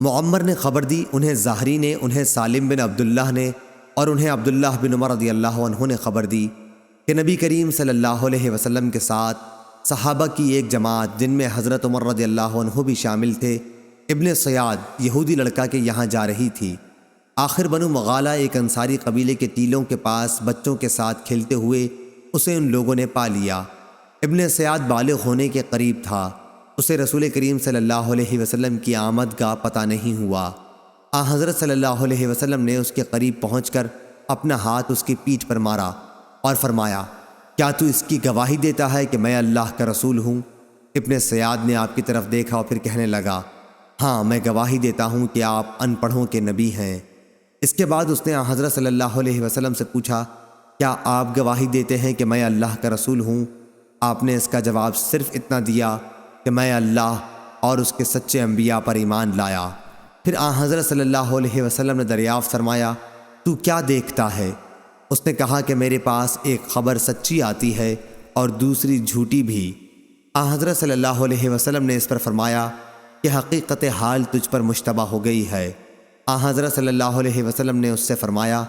معمر نے خبر دی، انہیں زاہری نے، انہیں سالم بن عبداللہ نے اور انہیں عبداللہ بن عمر رضی اللہ عنہ نے خبر دی کہ نبی کریم صلی اللہ علیہ وسلم کے ساتھ صحابہ کی ایک جماعت جن میں حضرت عمر رضی اللہ عنہ بھی شامل تھے، ابن سیاد یہودی لڑکا کے یہاں جا رہی تھی۔ آخر بنو مغالہ ایک انصاری قبیلے کے ٹیلوں کے پاس بچوں کے ساتھ کھیلتے ہوئے اسے ان لوگوں نے پا لیا۔ ابن سیاد بالغ ہونے کے قریب تھا، اسے رسول کریم صلی اللہ علیہ وسلم کی آمد کا پتہ نہیں ہوا۔ حضرت صلی اللہ علیہ وسلم نے اس کے قریب پہنچ کر اپنا ہاتھ اس کی پیٹھ پر مارا اور فرمایا، کیا تو اس کی گواہی دیتا ہے کہ میں اللہ کا رسول ہوں؟ ابن سیاد نے آپ کی طرف دیکھا اور پھر کہنے لگا، ہاں میں گواہی دیتا ہوں کہ آپ ان پڑھوں کے نبی ہیں۔ اس کے بعد اس نے حضرت صلی اللہ علیہ وسلم سے پوچھا، کیا آپ گواہی دیتے ہیں کہ میں اللہ کا رسول ہوں؟ آپ نے اس کا جواب صرف اتنا دیا کہ میں اللہ اور اس کے سچے انبیاء پر ایمان لایا۔ پھر حضرت صلی اللہ علیہ وسلم نے دریافت فرمایا، تو کیا دیکھتا ہے؟ اس نے کہا کہ میرے پاس ایک خبر سچی آتی ہے اور دوسری جھوٹی بھی۔ حضرت صلی اللہ علیہ وسلم نے اس پر فرمایا کہ حقیقت حال تجھ پر مشتبہ ہو گئی ہے۔ حضرت صلی اللہ علیہ وسلم نے اس سے فرمایا،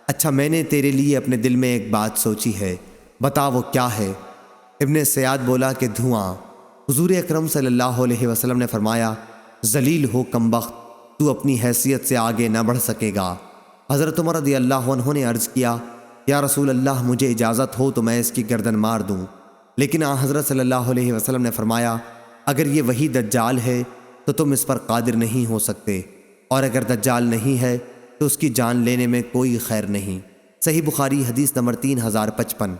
اچھا میں نے تیرے لیے اپنے دل میں ایک بات سوچی ہے، بتا وہ کیا ہے؟ ابن سیاد بولا کہ دھواں۔ حضور اکرم صلی اللہ علیہ وسلم نے فرمایا، ذلیل ہو کمبخت، تو اپنی حیثیت سے آگے نہ بڑھ سکے گا۔ حضرت عمر رضی اللہ عنہ نے عرض کیا، یا رسول اللہ مجھے اجازت ہو تو میں اس کی گردن مار دوں، لیکن حضرت صلی اللہ علیہ وسلم نے فرمایا، اگر یہ وہی دجال ہے تو تم اس پر قادر نہیں ہو سکتے، اور اگر دجال نہیں ہے تو اس کی جان لینے میں کوئی خیر نہیں۔ صحیح بخاری حدیث نمبر 3055۔